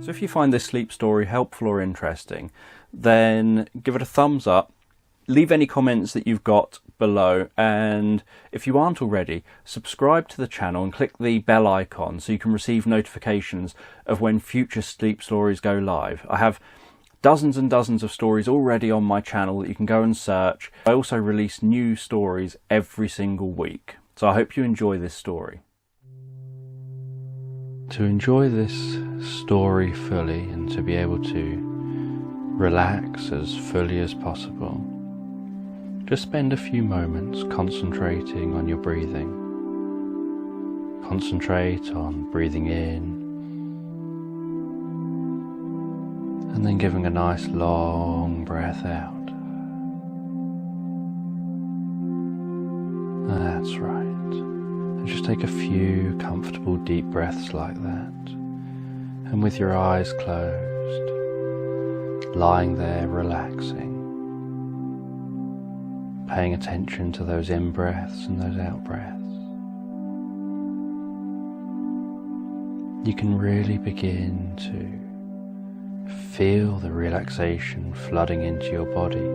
So if you find this sleep story helpful or interesting, then give it a thumbs up, leave any comments that you've got below, and if you aren't already, subscribe to the channel and click the bell icon so you can receive notifications of when future sleep stories go live. I have dozens and dozens of stories already on my channel that you can go and search. I also release new stories every single week, so I hope you enjoy this story. To enjoy this story fully and to be able to relax as fully as possible, just spend a few moments concentrating on your breathing. Concentrate on breathing in and then giving a nice long breath out. That's right. And just take a few comfortable deep breaths like that. And with your eyes closed, lying there relaxing, paying attention to those in-breaths and those out-breaths, you can really begin to feel the relaxation flooding into your body.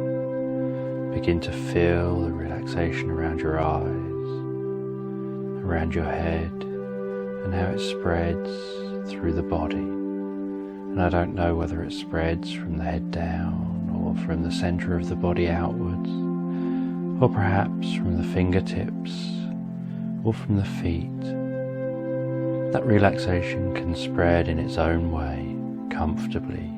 Begin to feel the relaxation around your eyes, around your head, and how it spreads through the body. And I don't know whether it spreads from the head down or from the center of the body outwards, or perhaps from the fingertips or from the feet. That relaxation can spread in its own way, comfortably,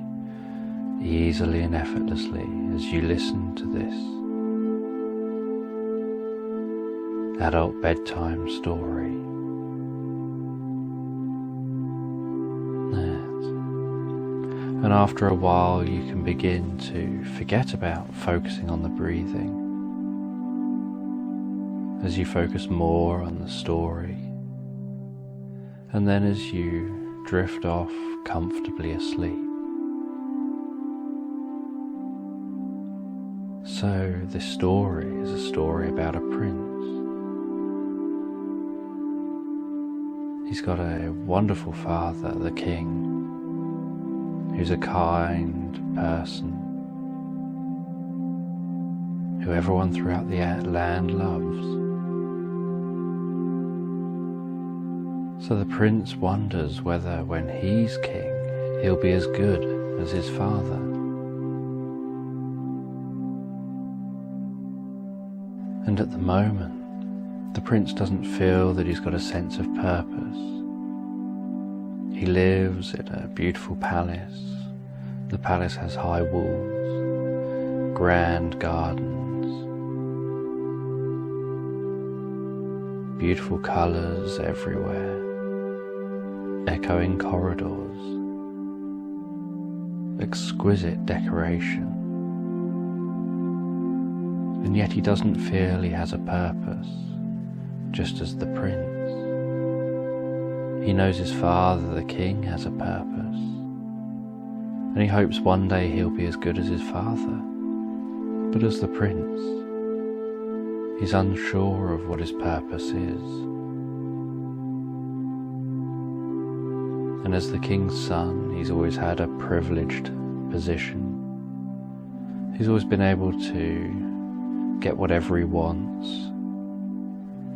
easily and effortlessly as you listen to this adult bedtime story. And after a while you can begin to forget about focusing on the breathing as you focus more on the story, and then as you drift off comfortably asleep. So this story is a story about a prince. He's got a wonderful father, the king, who's a kind person who everyone throughout the land loves. So the prince wonders whether when he's king he'll be as good as his father. And at the moment, the prince doesn't feel that he's got a sense of purpose. He lives in a beautiful palace. The palace has high walls, grand gardens, beautiful colours everywhere, echoing corridors, exquisite decoration. And yet he doesn't feel he has a purpose, just as the prince. He knows his father, the king, has a purpose, and he hopes one day he'll be as good as his father. But as the prince, he's unsure of what his purpose is. And as the king's son, he's always had a privileged position. He's always been able to get whatever he wants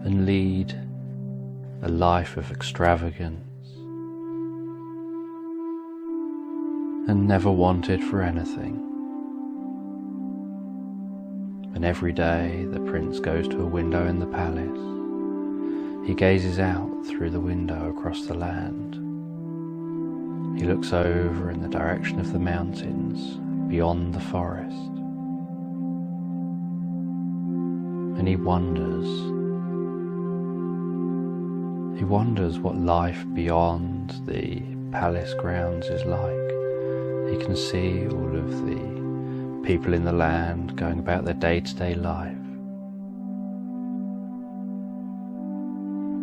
and lead a life of extravagance, and never wanted for anything. And every day the prince goes to a window in the palace. He gazes out through the window across the land. He looks over in the direction of the mountains beyond the forest, and he wonders what life beyond the palace grounds is like. He can see all of the people in the land going about their day-to-day life.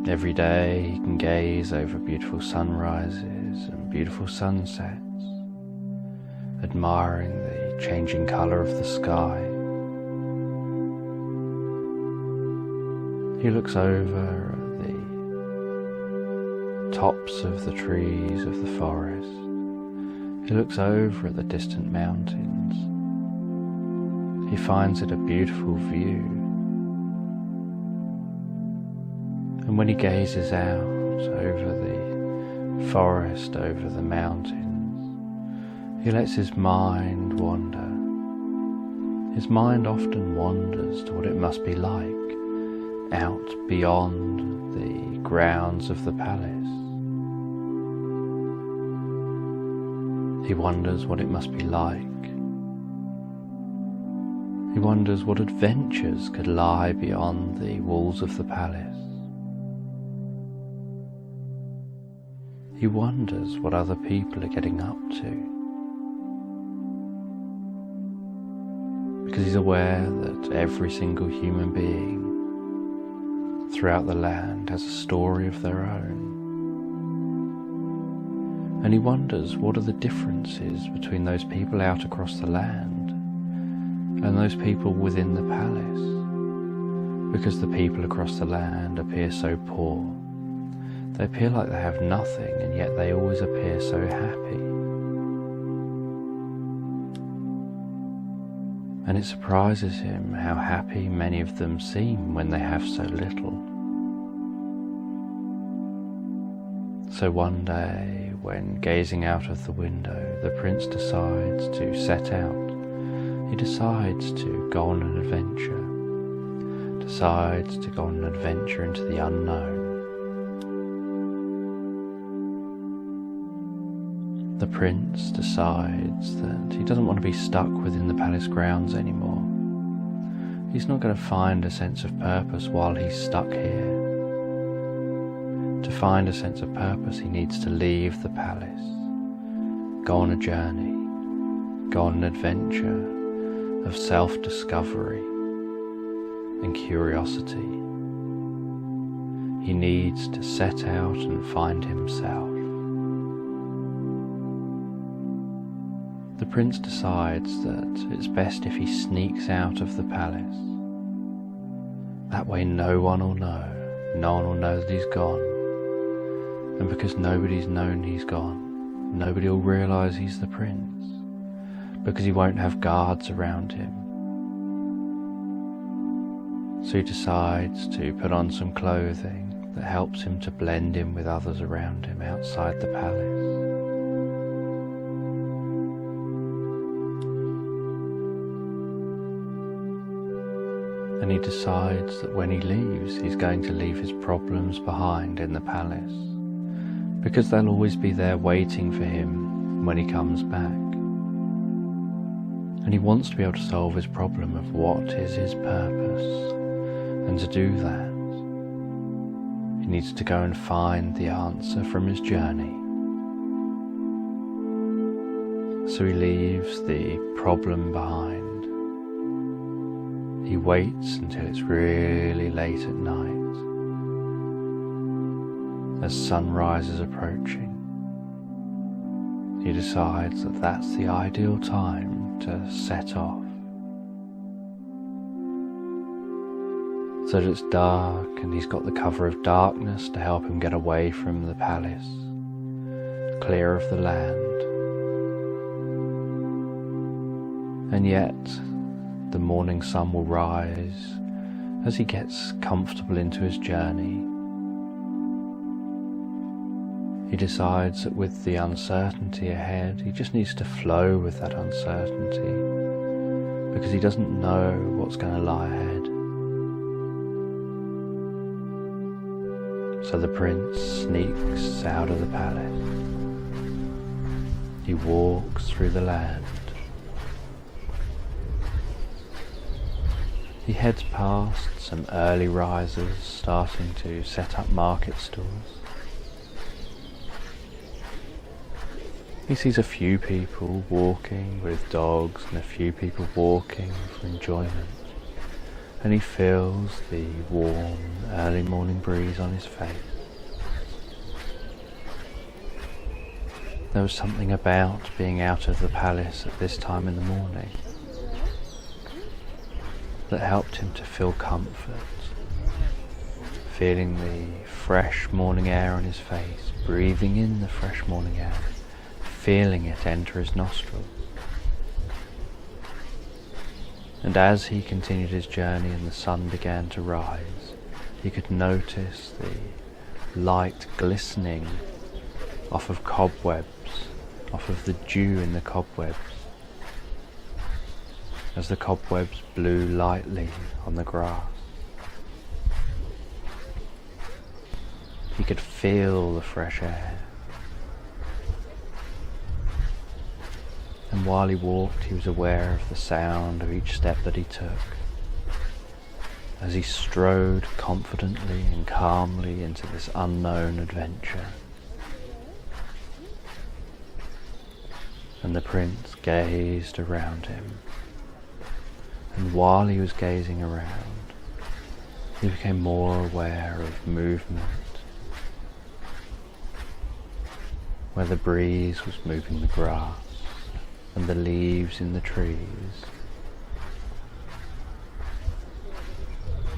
Every day he can gaze over beautiful sunrises and beautiful sunsets, admiring the changing colour of the sky. He looks over at the tops of the trees of the forest He looks over at the distant mountains. He finds it a beautiful view. And when he gazes out over the forest, over the mountains, he lets his mind wander. His mind often wanders to what it must be like out beyond the grounds of the palace. He wonders what it must be like. He wonders what adventures could lie beyond the walls of the palace. He wonders what other people are getting up to. Because he's aware that every single human being throughout the land has a story of their own. And he wonders what are the differences between those people out across the land and those people within the palace. Because the people across the land appear so poor. They appear like they have nothing, and yet they always appear so happy. And it surprises him how happy many of them seem when they have so little. So one day, when gazing out of the window, the prince decides to set out. He decides to go on an adventure. Decides to go on an adventure into the unknown. The prince decides that he doesn't want to be stuck within the palace grounds anymore. He's not going to find a sense of purpose while he's stuck here. To find a sense of purpose, he needs to leave the palace, go on a journey, go on an adventure of self-discovery and curiosity. He needs to set out and find himself. The prince decides that it's best if he sneaks out of the palace. That way no one will know. No one will know that he's gone. And because nobody's known he's gone, nobody will realise he's the prince. Because he won't have guards around him. So he decides to put on some clothing that helps him to blend in with others around him outside the palace. And he decides that when he leaves, he's going to leave his problems behind in the palace, because they'll always be there waiting for him when he comes back. And he wants to be able to solve his problem of what is his purpose. And to do that, he needs to go and find the answer from his journey. So he leaves the problem behind. He waits until it's really late at night, as sunrise is approaching. He decides that that's the ideal time to set off. So that it's dark and he's got the cover of darkness to help him get away from the palace, clear of the land. And yet, the morning sun will rise as he gets comfortable into his journey. He decides that with the uncertainty ahead, he just needs to flow with that uncertainty, because he doesn't know what's going to lie ahead. So the prince sneaks out of the palace. He walks through the land. He heads past some early risers starting to set up market stalls. He sees a few people walking with dogs and a few people walking for enjoyment, and he feels the warm early morning breeze on his face. There was something about being out of the palace at this time in the morning that helped him to feel comfort, feeling the fresh morning air on his face, breathing in the fresh morning air, feeling it enter his nostrils. And as he continued his journey and the sun began to rise, he could notice the light glistening off of cobwebs, off of the dew in the cobwebs, as the cobwebs blew lightly on the grass. He could feel the fresh air. And while he walked, he was aware of the sound of each step that he took, as he strode confidently and calmly into this unknown adventure. And the prince gazed around him. And while he was gazing around, he became more aware of movement, where the breeze was moving the grass and the leaves in the trees,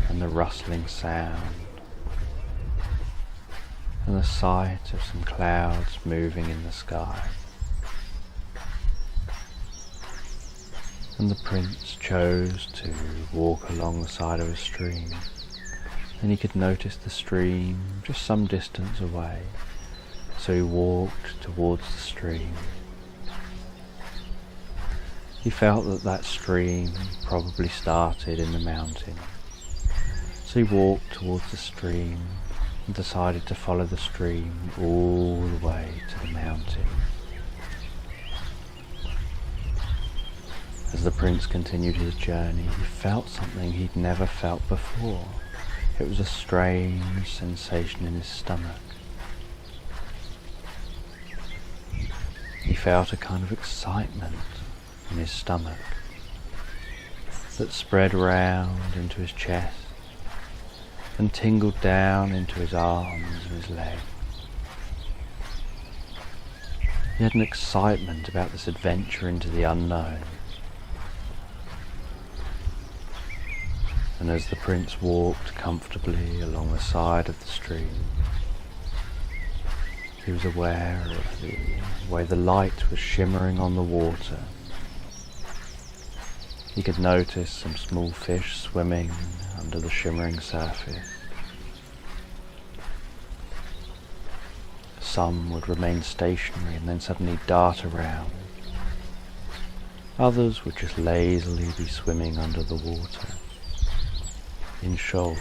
and the rustling sound, and the sight of some clouds moving in the sky. And the prince chose to walk along the side of a stream, and he could notice the stream just some distance away, so he walked towards the stream. He felt that that stream probably started in the mountain, so he walked towards the stream and decided to follow the stream all the way to the mountain. As the prince continued his journey, he felt something he'd never felt before. It was a strange sensation in his stomach. He felt a kind of excitement in his stomach that spread round into his chest and tingled down into his arms and his legs. He had an excitement about this adventure into the unknown. And as the prince walked comfortably along the side of the stream, he was aware of the way the light was shimmering on the water. He could notice some small fish swimming under the shimmering surface. Some would remain stationary and then suddenly dart around. Others would just lazily be swimming under the water in shoals.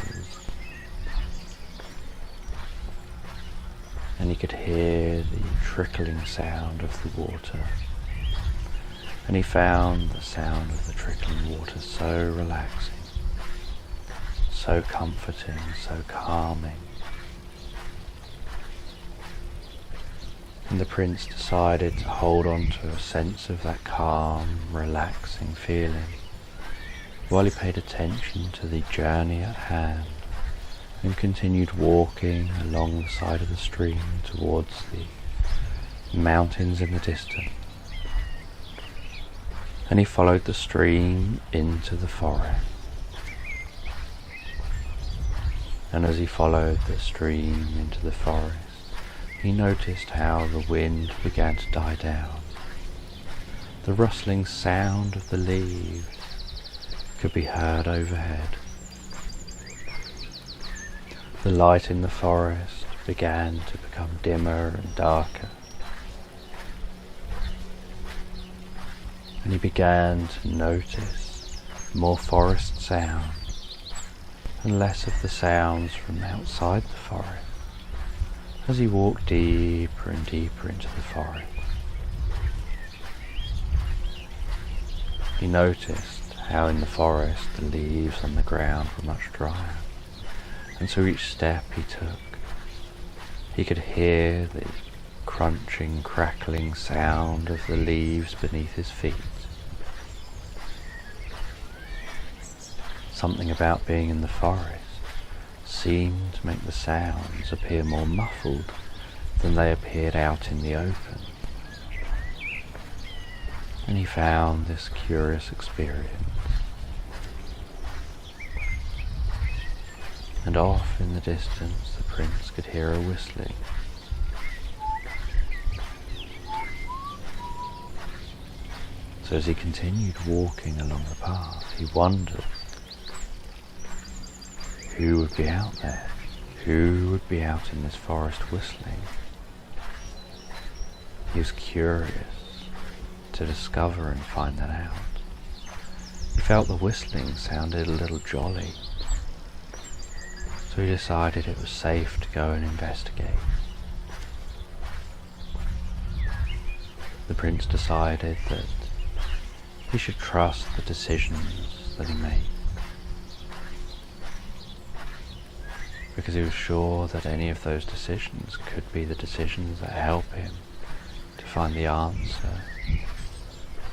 And he could hear the trickling sound of the water. And he found the sound of the trickling water so relaxing, so comforting, so calming. And the prince decided to hold on to a sense of that calm, relaxing feeling while he paid attention to the journey at hand and continued walking along the side of the stream towards the mountains in the distance. And he followed the stream into the forest. And as he followed the stream into the forest, he noticed how the wind began to die down. The rustling sound of the leaves could be heard overhead. The light in the forest began to become dimmer and darker. And he began to notice more forest sounds and less of the sounds from outside the forest as he walked deeper and deeper into the forest. He noticed how in the forest the leaves on the ground were much drier, and so each step he took, he could hear the crunching, crackling sound of the leaves beneath his feet. Something about being in the forest seemed to make the sounds appear more muffled than they appeared out in the open. And he found this curious experience. And off in the distance the prince could hear a whistling. So as he continued walking along the path, he wondered who would be out there, who would be out in this forest whistling. He was curious to discover and find that out. He felt the whistling sounded a little jolly, so he decided it was safe to go and investigate. The prince decided that he should trust the decisions that he made, because he was sure that any of those decisions could be the decisions that help him to find the answer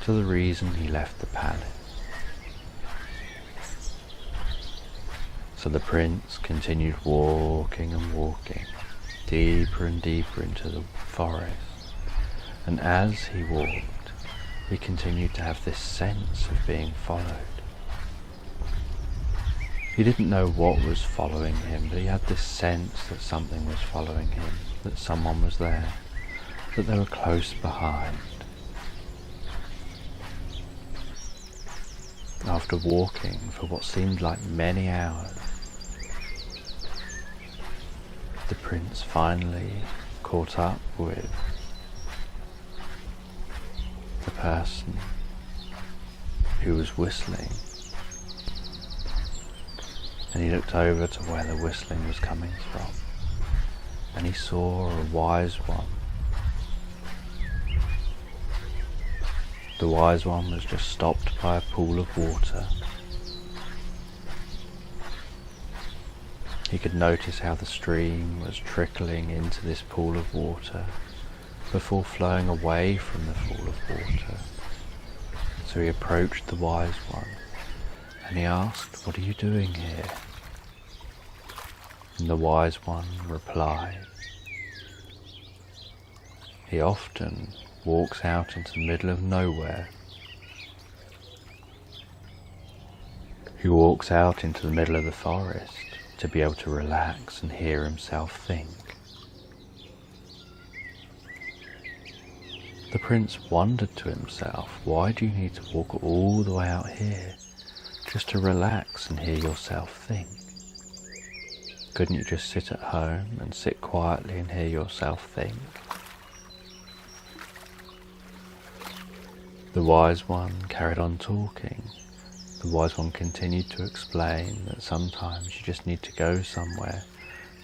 to the reason he left the palace. So the prince continued walking and walking, deeper and deeper into the forest, and as he walked, he continued to have this sense of being followed. He didn't know what was following him, but he had this sense that something was following him, that someone was there, that they were close behind. After walking for what seemed like many hours, the prince finally caught up with the person who was whistling, and he looked over to where the whistling was coming from, and he saw a wise one. The wise one was just stopped by a pool of water. He could notice how the stream was trickling into this pool of water before flowing away from the pool of water. So he approached the wise one and he asked, "What are you doing here?" And the wise one replied, "He often walks out into the middle of nowhere. He walks out into the middle of the forest to be able to relax and hear himself think." The prince wondered to himself, why do you need to walk all the way out here just to relax and hear yourself think? Couldn't you just sit at home and sit quietly and hear yourself think? The wise one carried on talking. The wise one continued to explain that sometimes you just need to go somewhere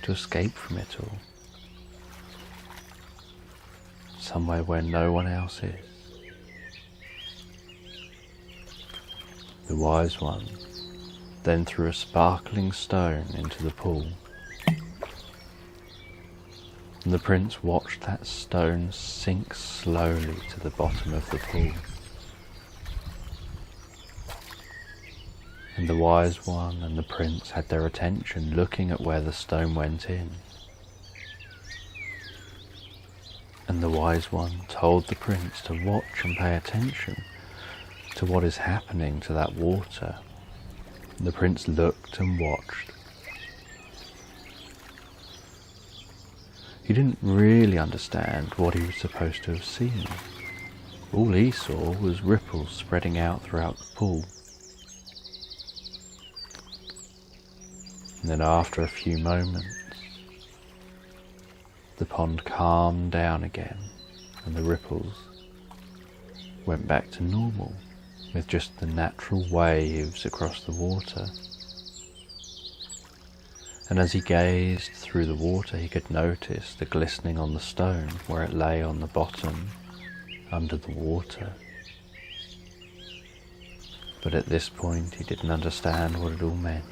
to escape from it all. Somewhere where no one else is. The wise one then threw a sparkling stone into the pool. And the prince watched that stone sink slowly to the bottom of the pool. And the wise one and the prince had their attention looking at where the stone went in. And the wise one told the prince to watch and pay attention to what is happening to that water. And the prince looked and watched. He didn't really understand what he was supposed to have seen. All he saw was ripples spreading out throughout the pool. And then after a few moments, the pond calmed down again and the ripples went back to normal with just the natural waves across the water. And as he gazed through the water, he could notice the glistening on the stone where it lay on the bottom under the water. But at this point he didn't understand what it all meant.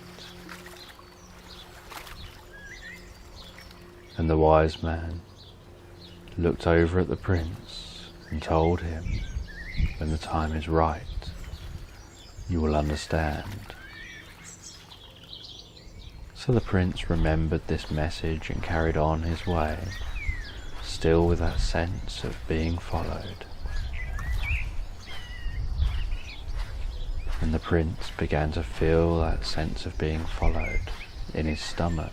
And the wise man looked over at the prince and told him, "When the time is right, you will understand." So the prince remembered this message and carried on his way, still with that sense of being followed. And the prince began to feel that sense of being followed in his stomach.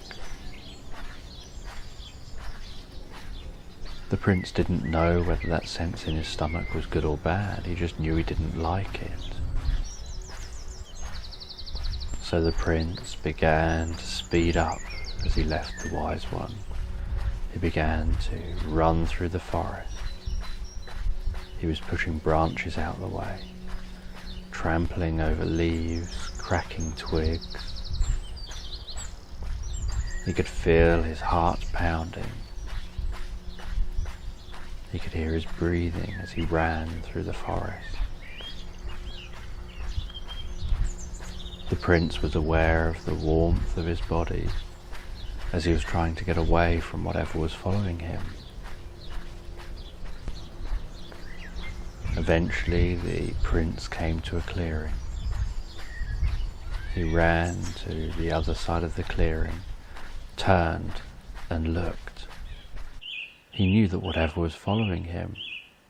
The prince didn't know whether that sense in his stomach was good or bad, he just knew he didn't like it. So the prince began to speed up as he left the wise one. He began to run through the forest. He was pushing branches out of the way, trampling over leaves, cracking twigs. He could feel his heart pounding. He could hear his breathing as he ran through the forest. The prince was aware of the warmth of his body as he was trying to get away from whatever was following him. Eventually the prince came to a clearing. He ran to the other side of the clearing, turned and looked. He knew that whatever was following him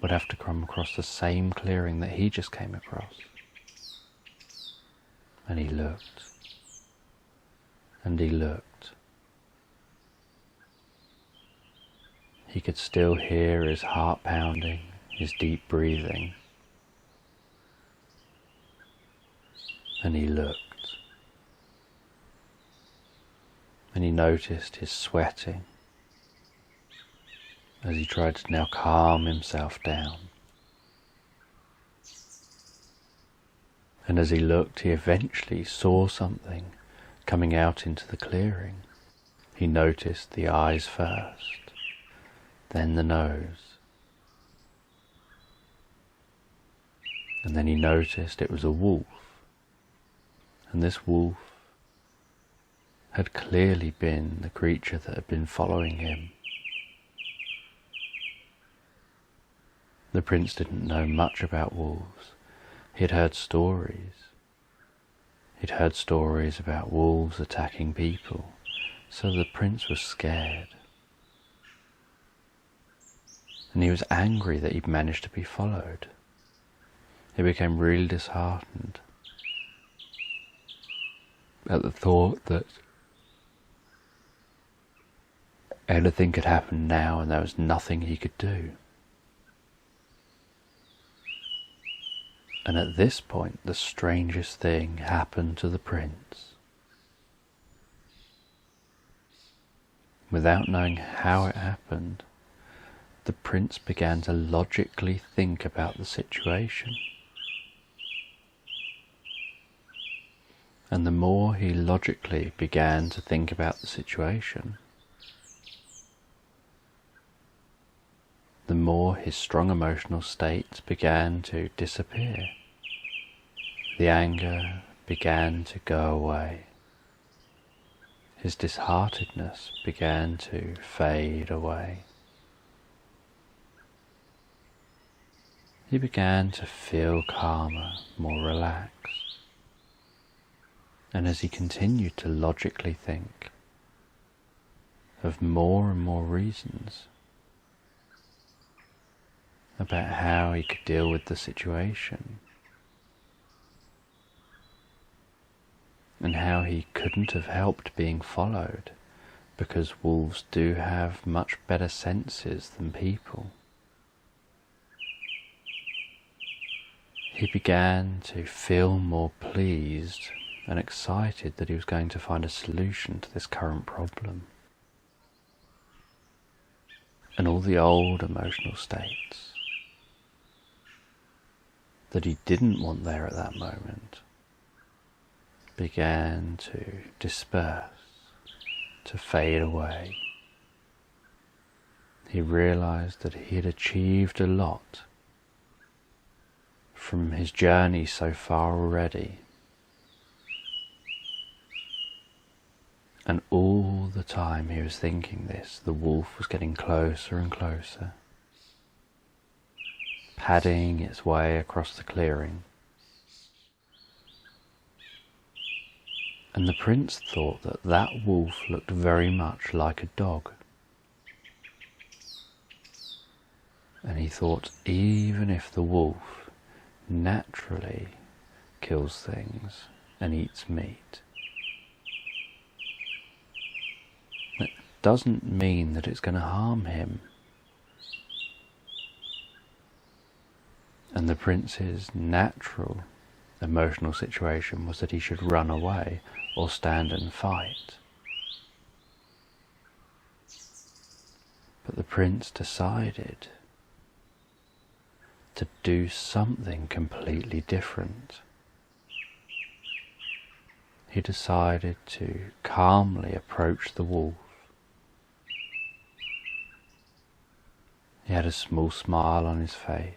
would have to come across the same clearing that he just came across. And he looked, and he looked. He could still hear his heart pounding, his deep breathing. And he looked. And he noticed his sweating as he tried to now calm himself down. And as he looked, he eventually saw something coming out into the clearing. He noticed the eyes first, then the nose. And then he noticed it was a wolf. And this wolf had clearly been the creature that had been following him. The prince didn't know much about wolves. He'd heard stories. He'd heard stories about wolves attacking people, so the prince was scared. And he was angry that he'd managed to be followed. He became really disheartened at the thought that anything could happen now and there was nothing he could do. And at this point, the strangest thing happened to the prince. Without knowing how it happened, the prince began to logically think about the situation. And the more he logically began to think about the situation, the more his strong emotional states began to disappear. The anger began to go away. His disheartedness began to fade away. He began to feel calmer, more relaxed. And as he continued to logically think of more and more reasons about how he could deal with the situation, and how he couldn't have helped being followed because wolves do have much better senses than people, he began to feel more pleased and excited that he was going to find a solution to this current problem. And all the old emotional states that he didn't want there at that moment began to disperse, to fade away. He realized that he had achieved a lot from his journey so far already. And all the time he was thinking this, the wolf was getting closer and closer, padding its way across the clearing. And the prince thought that that wolf looked very much like a dog. And he thought, even if the wolf naturally kills things and eats meat, that doesn't mean that it's going to harm him. And the prince's natural emotional situation was that he should run away or stand and fight. But the prince decided to do something completely different. He decided to calmly approach the wolf. He had a small smile on his face.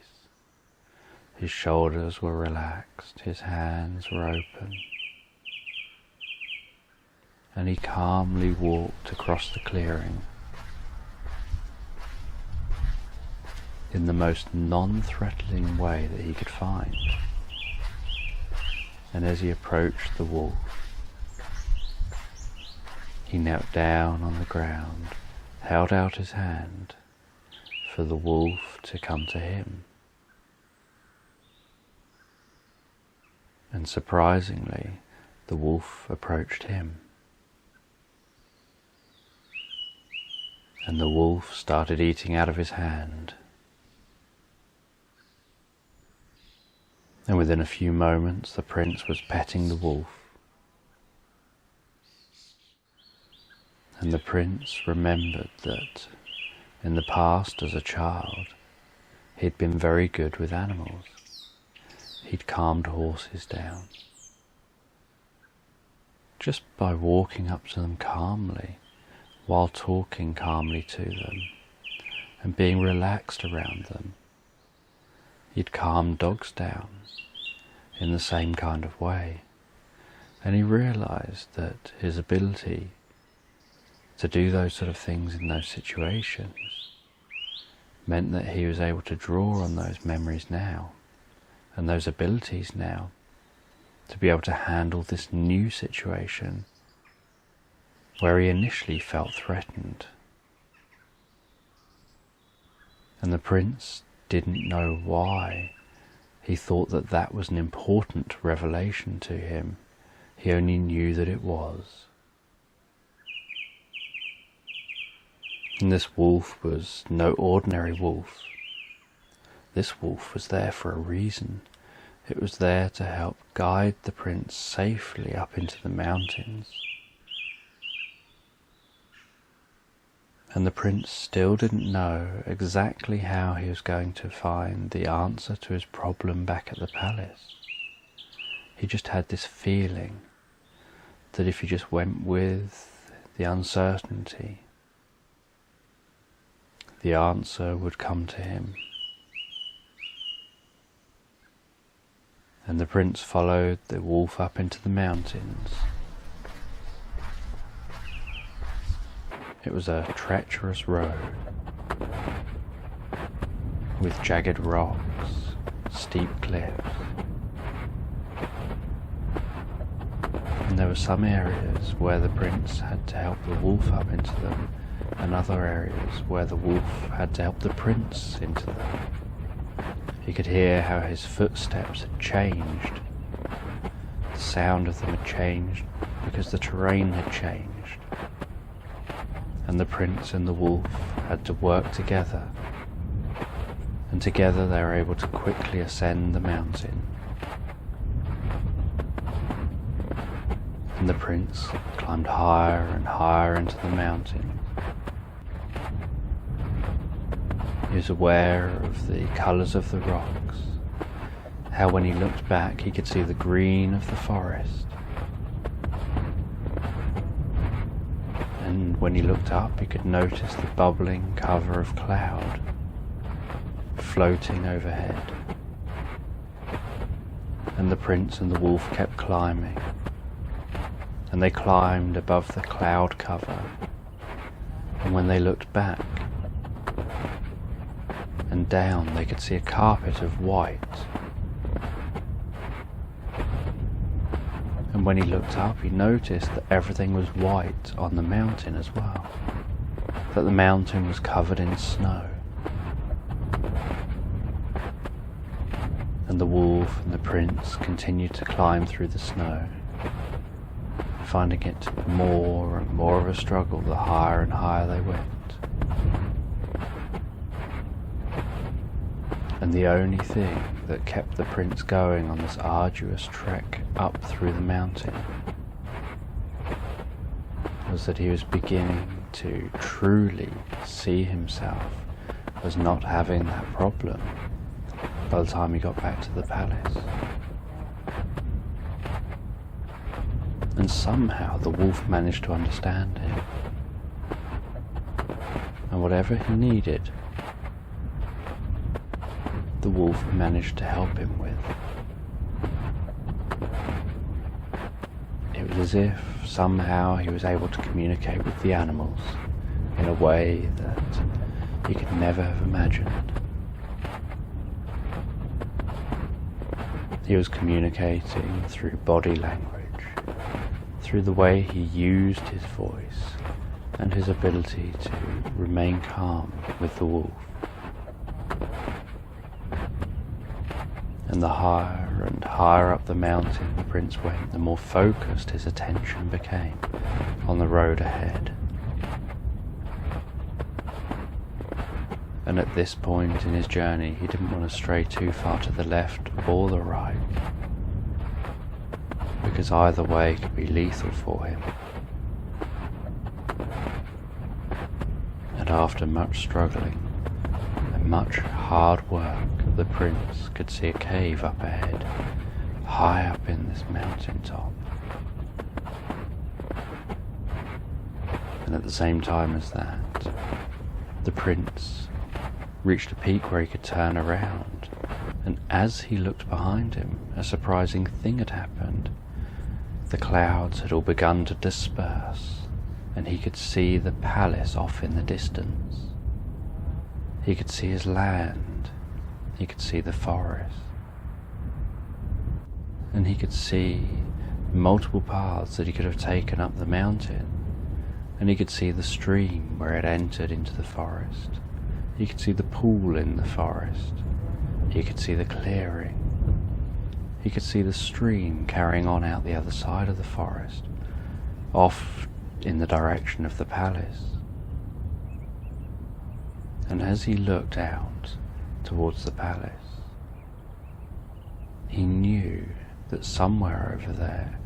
His shoulders were relaxed, his hands were open, and he calmly walked across the clearing in the most non-threatening way that he could find. And as he approached the wolf, he knelt down on the ground, held out his hand for the wolf to come to him. And surprisingly, the wolf approached him. And the wolf started eating out of his hand. And within a few moments, the prince was petting the wolf. And the prince remembered that in the past, as a child, he'd been very good with animals. He'd calmed horses down just by walking up to them calmly, while talking calmly to them and being relaxed around them. He'd calmed dogs down in the same kind of way, and he realized that his ability to do those sort of things in those situations meant that he was able to draw on those memories now and those abilities now to be able to handle this new situation where he initially felt threatened. And the prince didn't know why he thought that that was an important revelation to him. He only knew that it was. And this wolf was no ordinary wolf. This wolf was there for a reason. It was there to help guide the prince safely up into the mountains. And the prince still didn't know exactly how he was going to find the answer to his problem back at the palace. He just had this feeling that if he just went with the uncertainty, the answer would come to him. And the prince followed the wolf up into the mountains. It was a treacherous road with jagged rocks, steep cliffs, and there were some areas where the prince had to help the wolf up into them, and other areas where the wolf had to help the prince into them. He could hear how his footsteps had changed. The sound of them had changed because the terrain had changed. And the prince and the wolf had to work together. And together they were able to quickly ascend the mountain. And the prince climbed higher and higher into the mountain. He was aware of the colours of the rocks, how when he looked back he could see the green of the forest, and when he looked up he could notice the bubbling cover of cloud floating overhead. And the prince and the wolf kept climbing, and they climbed above the cloud cover, and when they looked back and down they could see a carpet of white. And when he looked up he noticed that everything was white on the mountain as well, that the mountain was covered in snow. And the wolf and the prince continued to climb through the snow, finding it more and more of a struggle the higher and higher they went. And the only thing that kept the prince going on this arduous trek up through the mountain was that he was beginning to truly see himself as not having that problem by the time he got back to the palace. And somehow the wolf managed to understand him. And whatever he needed, the wolf managed to help him with. It was as if somehow he was able to communicate with the animals in a way that he could never have imagined. He was communicating through body language, through the way he used his voice and his ability to remain calm with the wolf. And the higher and higher up the mountain the prince went, the more focused his attention became on the road ahead. And at this point in his journey, he didn't want to stray too far to the left or the right, because either way could be lethal for him. And after much struggling and much hard work, the prince could see a cave up ahead, high up in this mountain top. And at the same time as that, the prince reached a peak where he could turn around, and as he looked behind him, a surprising thing had happened. The clouds had all begun to disperse, and he could see the palace off in the distance. He could see his land, he could see the forest, and he could see multiple paths that he could have taken up the mountain, and he could see the stream where it entered into the forest. He could see the pool in the forest. He could see the clearing. He could see the stream carrying on out the other side of the forest, off in the direction of the palace. And as he looked out towards the palace, he knew that somewhere over there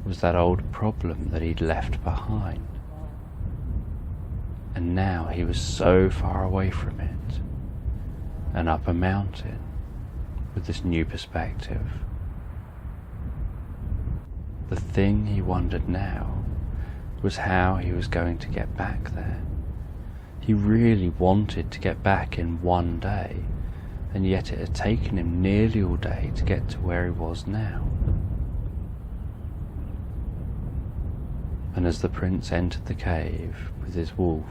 was that old problem that he'd left behind. And now he was so far away from it, and up a mountain with this new perspective. The thing he wondered now was how he was going to get back there. He really wanted to get back in one day, and yet it had taken him nearly all day to get to where he was now. And as the prince entered the cave with his wolf,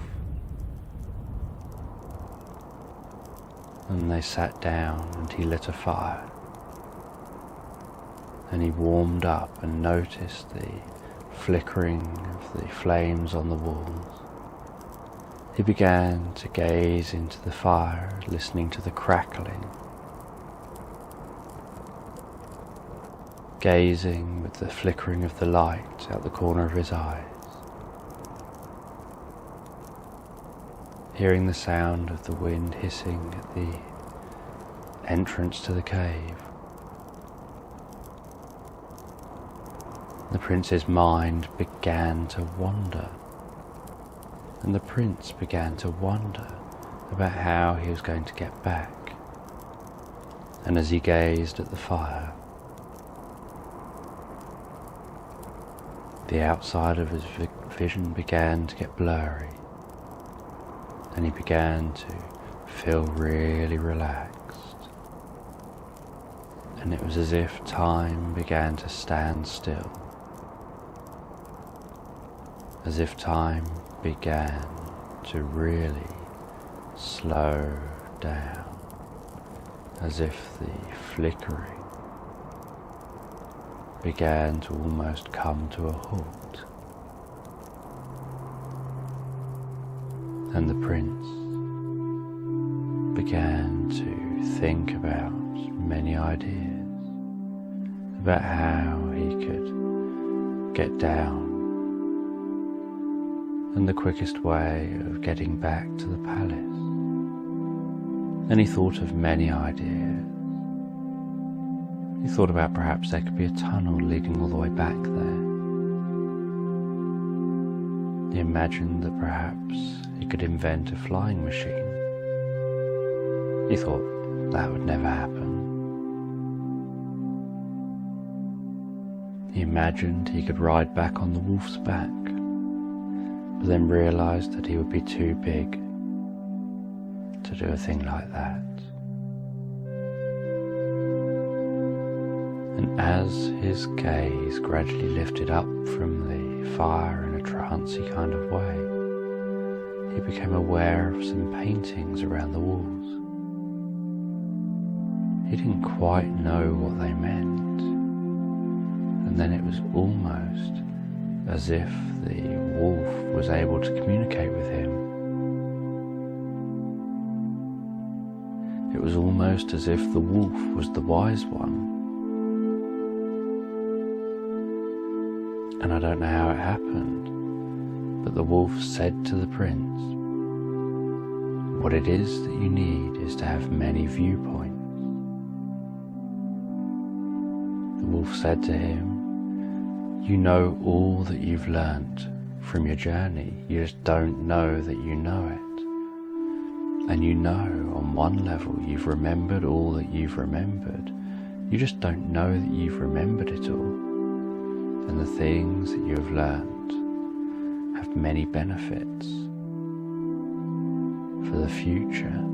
and they sat down and he lit a fire, and he warmed up and noticed the flickering of the flames on the walls, he began to gaze into the fire, listening to the crackling, gazing with the flickering of the light out the corner of his eyes, hearing the sound of the wind hissing at the entrance to the cave. The prince's mind began to wander, and the prince began to wonder about how he was going to get back. And as he gazed at the fire, the outside of his vision began to get blurry, and he began to feel really relaxed. And it was as if time began to stand still, as if time began to really slow down, as if the flickering began to almost come to a halt. And the prince began to think about many ideas about how he could get down, and the quickest way of getting back to the palace. And he thought of many ideas. He thought about perhaps there could be a tunnel leading all the way back there. He imagined that perhaps he could invent a flying machine. He thought that would never happen. He imagined he could ride back on the wolf's back, but then realized that he would be too big to do a thing like that. And as his gaze gradually lifted up from the fire in a trancey kind of way, he became aware of some paintings around the walls. He didn't quite know what they meant, and then it was almost as if the wolf was able to communicate with him. It was almost as if the wolf was the wise one. And I don't know how it happened, but the wolf said to the prince, "What it is that you need is to have many viewpoints." The wolf said to him, "You know all that you've learnt from your journey, you just don't know that you know it. And you know on one level you've remembered all that you've remembered, you just don't know that you've remembered it all. And the things that you have learnt have many benefits for the future.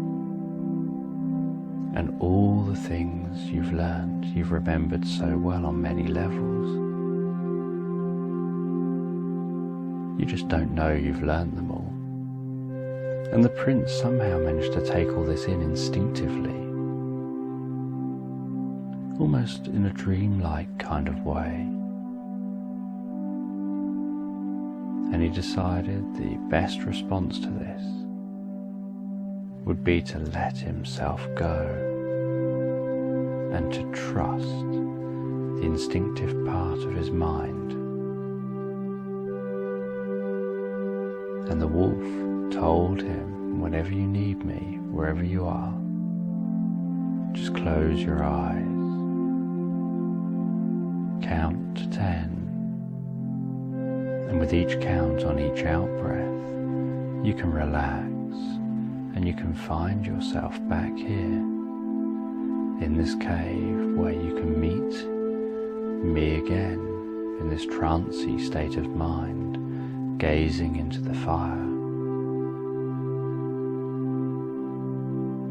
And all the things you've learnt, you've remembered so well on many levels. You just don't know you've learnt them all." And the prince somehow managed to take all this in instinctively, almost in a dreamlike kind of way. And he decided the best response to this would be to let himself go and to trust the instinctive part of his mind. And the wolf told him, "Whenever you need me, wherever you are, just close your eyes, count to 10, and with each count on each out-breath, you can relax and you can find yourself back here in this cave where you can meet me again in this trancey state of mind, gazing into the fire.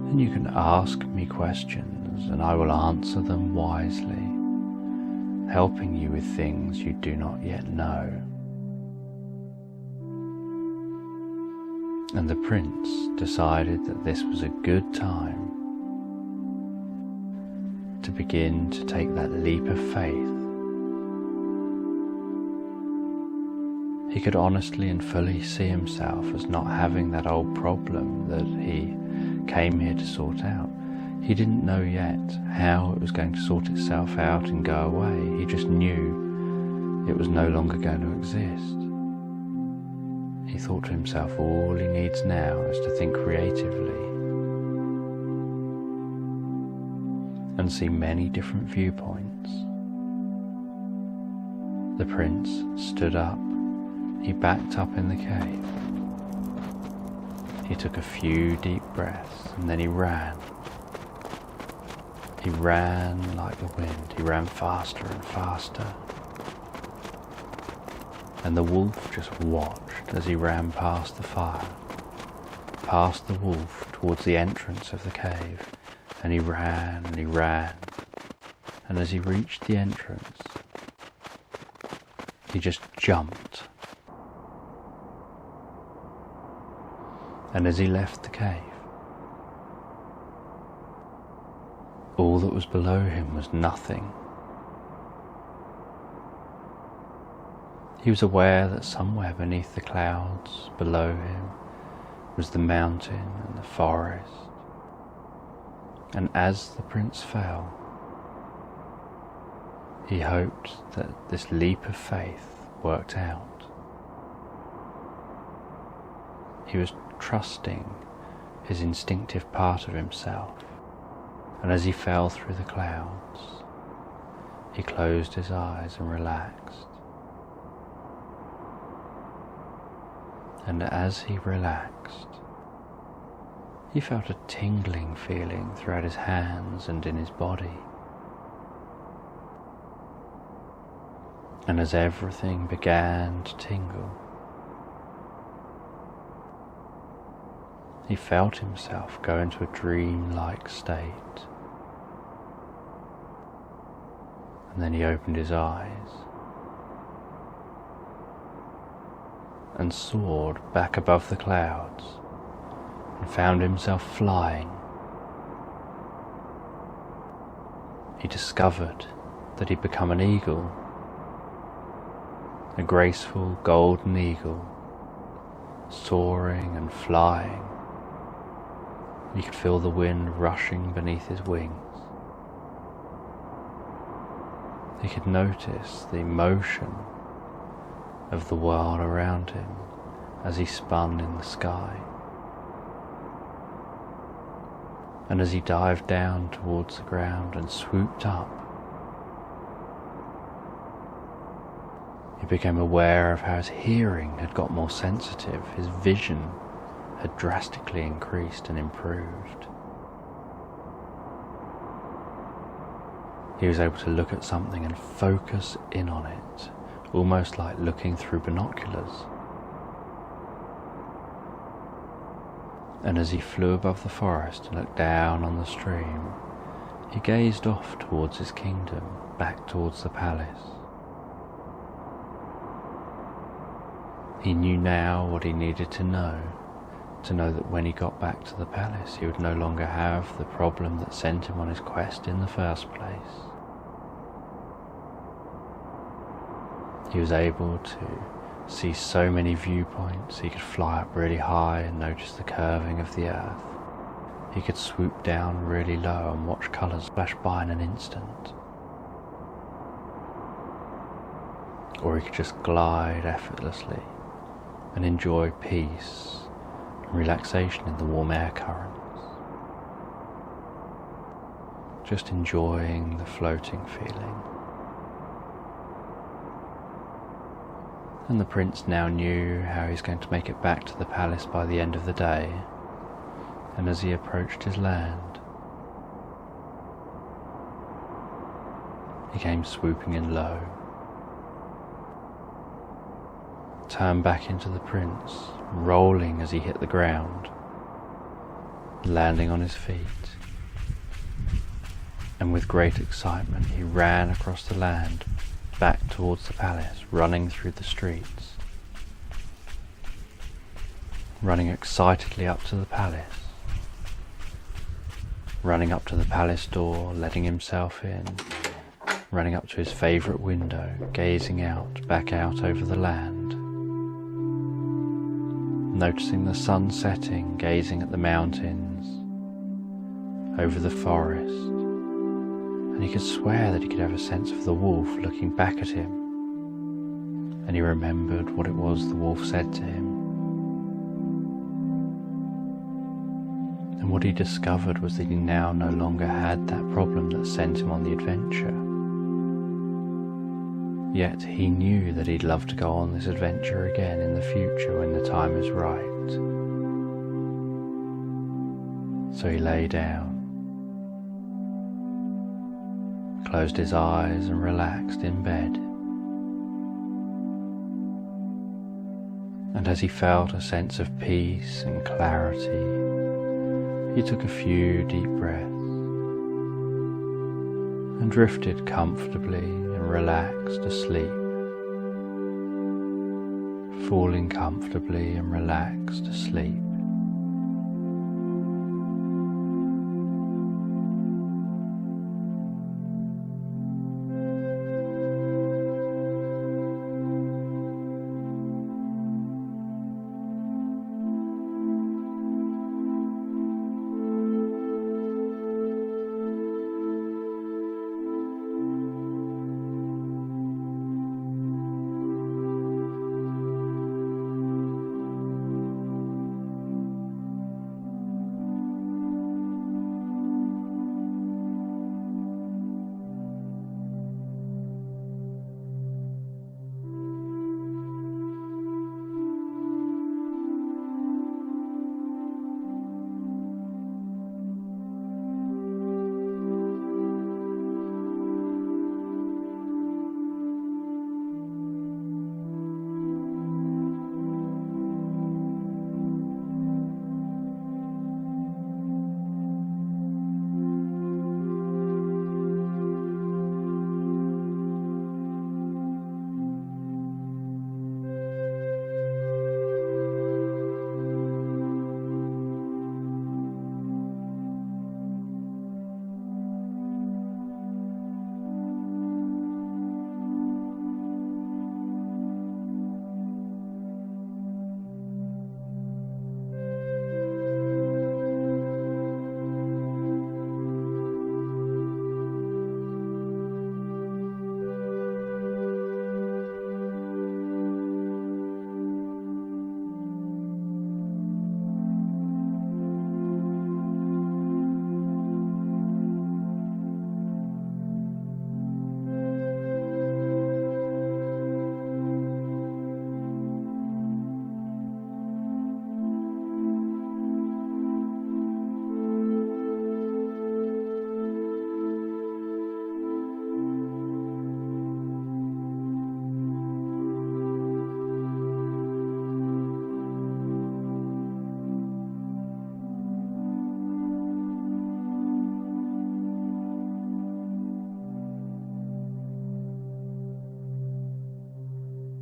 And you can ask me questions and I will answer them wisely, helping you with things you do not yet know." And the prince decided that this was a good time to begin to take that leap of faith. He could honestly and fully see himself as not having that old problem that he came here to sort out. He didn't know yet how it was going to sort itself out and go away. He just knew it was no longer going to exist. He thought to himself, all he needs now is to think creatively and see many different viewpoints. The prince stood up. He backed up in the cave. He took a few deep breaths and then he ran. He ran like the wind. He ran faster and faster. And the wolf just watched as he ran past the fire, past the wolf towards the entrance of the cave. And he ran and he ran. And as he reached the entrance, he just jumped. And as he left the cave, all that was below him was nothing. He was aware that somewhere beneath the clouds below him was the mountain and the forest. And as the prince fell, he hoped that this leap of faith worked out. He was trusting his instinctive part of himself, and as he fell through the clouds, he closed his eyes and relaxed. And as he relaxed, he felt a tingling feeling throughout his hands and in his body. And as everything began to tingle, he felt himself go into a dream-like state. And then he opened his eyes and soared back above the clouds and found himself flying. He discovered that he'd become an eagle, a graceful golden eagle, soaring and flying. He could feel the wind rushing beneath his wings. He could notice the motion of the world around him as he spun in the sky. And as he dived down towards the ground and swooped up, he became aware of how his hearing had got more sensitive, his vision had drastically increased and improved. He was able to look at something and focus in on it, almost like looking through binoculars. And as he flew above the forest and looked down on the stream, he gazed off towards his kingdom, back towards the palace. He knew now what he needed to know that when he got back to the palace he would no longer have the problem that sent him on his quest in the first place. He was able to see so many viewpoints. He could fly up really high and notice the curving of the earth. He could swoop down really low and watch colours flash by in an instant. Or he could just glide effortlessly and enjoy peace and relaxation in the warm air currents. Just enjoying the floating feeling. And the prince now knew how he's going to make it back to the palace by the end of the day. And as he approached his land, he came swooping in low, turned back into the prince, rolling as he hit the ground, landing on his feet. And with great excitement he ran across the land, back towards the palace, running through the streets, running excitedly up to the palace, running up to the palace door, letting himself in, running up to his favourite window, gazing out, back out over the land, noticing the sun setting, gazing at the mountains, over the forest. And he could swear that he could have a sense of the wolf looking back at him. And he remembered what it was the wolf said to him. And what he discovered was that he now no longer had that problem that sent him on the adventure. Yet he knew that he'd love to go on this adventure again in the future when the time is right. So he lay down, closed his eyes and relaxed in bed. And as he felt a sense of peace and clarity, he took a few deep breaths and drifted comfortably and relaxed asleep, falling comfortably and relaxed asleep.